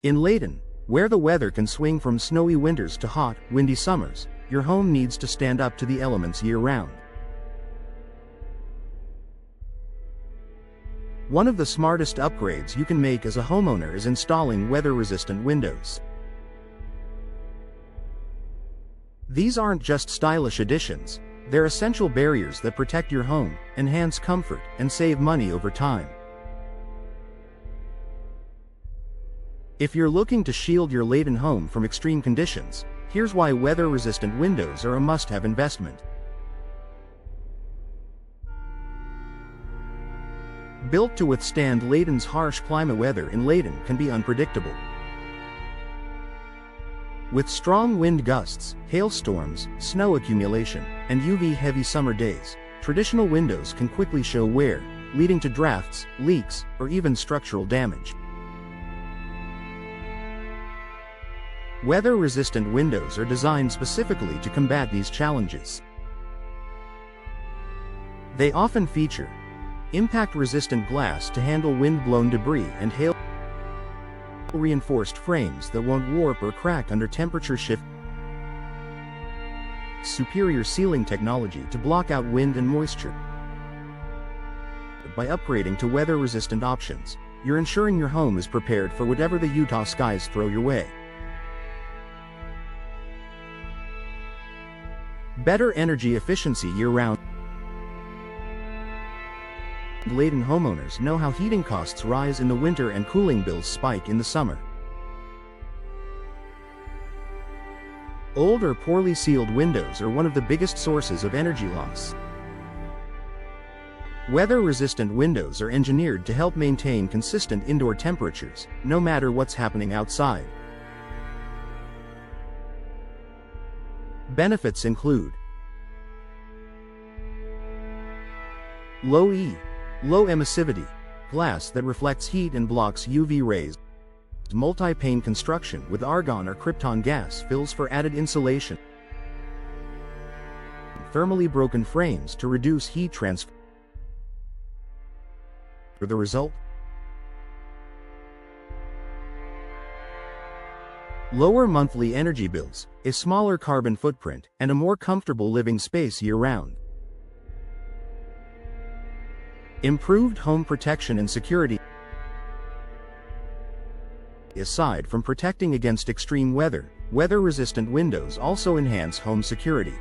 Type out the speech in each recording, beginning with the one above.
In Layton, where the weather can swing from snowy winters to hot, windy summers, your home needs to stand up to the elements year-round. One of the smartest upgrades you can make as a homeowner is installing weather-resistant windows. These aren't just stylish additions, they're essential barriers that protect your home, enhance comfort, and save money over time. If you're looking to shield your Layton home from extreme conditions, here's why weather-resistant windows are a must-have investment. Built to withstand Layton's harsh climate, weather in Layton can be unpredictable. With strong wind gusts, hailstorms, snow accumulation, and UV-heavy summer days, traditional windows can quickly show wear, leading to drafts, leaks, or even structural damage. Weather-resistant windows are designed specifically to combat these challenges. They often feature impact-resistant glass to handle wind-blown debris and hail, reinforced frames that won't warp or crack under temperature shifts, superior sealing technology to block out wind and moisture. By upgrading to weather-resistant options, you're ensuring your home is prepared for whatever the Utah skies throw your way. Better energy efficiency year-round. Layton homeowners know how heating costs rise in the winter and cooling bills spike in the summer. Old or poorly sealed windows are one of the biggest sources of energy loss. Weather-resistant windows are engineered to help maintain consistent indoor temperatures, no matter what's happening outside. Benefits include low emissivity, glass that reflects heat and blocks UV rays, multi-pane construction with argon or krypton gas fills for added insulation, thermally broken frames to reduce heat transfer. The result? Lower monthly energy bills, a smaller carbon footprint, and a more comfortable living space year-round. Improved home protection and security. Aside from protecting against extreme weather, weather-resistant windows also enhance home security.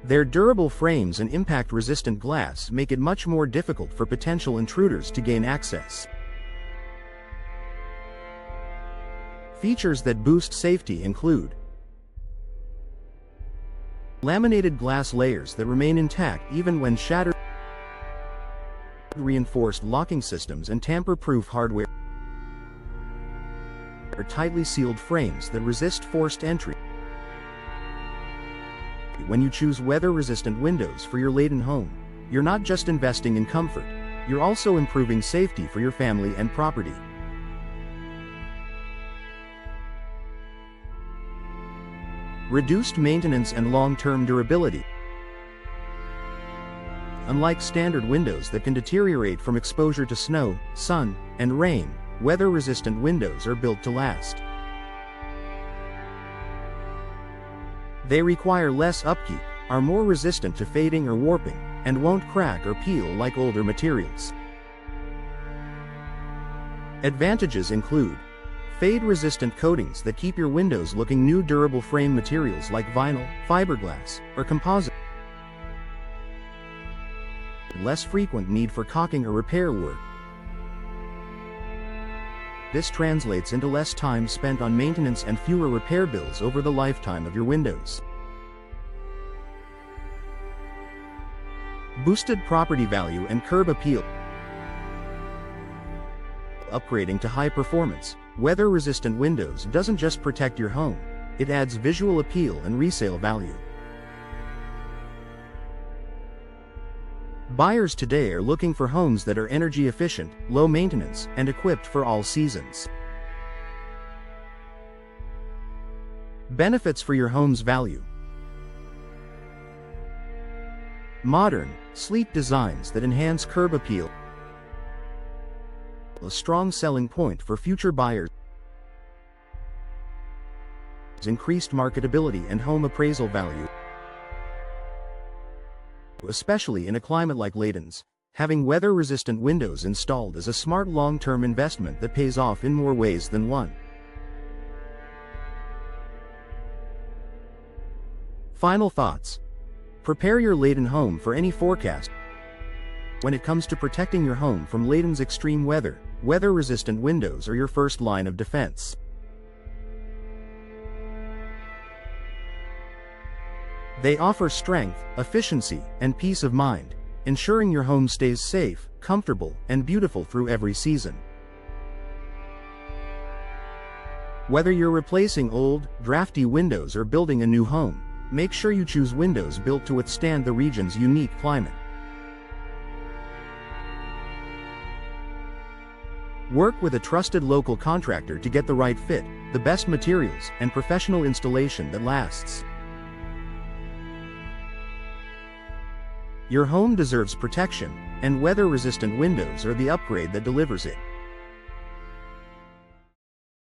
Their durable frames and impact-resistant glass make it much more difficult for potential intruders to gain access. Features that boost safety include laminated glass layers that remain intact even when shattered, reinforced locking systems and tamper-proof hardware, or tightly sealed frames that resist forced entry. When you choose weather-resistant windows for your Layton home, you're not just investing in comfort, you're also improving safety for your family and property. Reduced maintenance and long-term durability. Unlike standard windows that can deteriorate from exposure to snow, sun, and rain, weather-resistant windows are built to last. They require less upkeep, are more resistant to fading or warping, and won't crack or peel like older materials. Advantages include fade-resistant coatings that keep your windows looking new, durable frame materials like vinyl, fiberglass, or composite, less frequent need for caulking or repair work. This translates into less time spent on maintenance and fewer repair bills over the lifetime of your windows. Boosted property value and curb appeal. Upgrading to high-performance, weather-resistant windows doesn't just protect your home, it adds visual appeal and resale value. Buyers today are looking for homes that are energy efficient, low maintenance, and equipped for all seasons. Benefits for your home's value. Modern, sleek designs that enhance curb appeal. a strong selling point for future buyers. Increased marketability and home appraisal value. Especially in a climate like Layton's, having weather-resistant windows installed is a smart long-term investment that pays off in more ways than one. Final thoughts. Prepare your Layton home for any forecast. When it comes to protecting your home from Layton's extreme weather, weather-resistant windows are your first line of defense. They offer strength, efficiency, and peace of mind, ensuring your home stays safe, comfortable, and beautiful through every season. Whether you're replacing old, drafty windows or building a new home, make sure you choose windows built to withstand the region's unique climate. Work with a trusted local contractor to get the right fit, the best materials, and professional installation that lasts. Your home deserves protection, and weather-resistant windows are the upgrade that delivers it.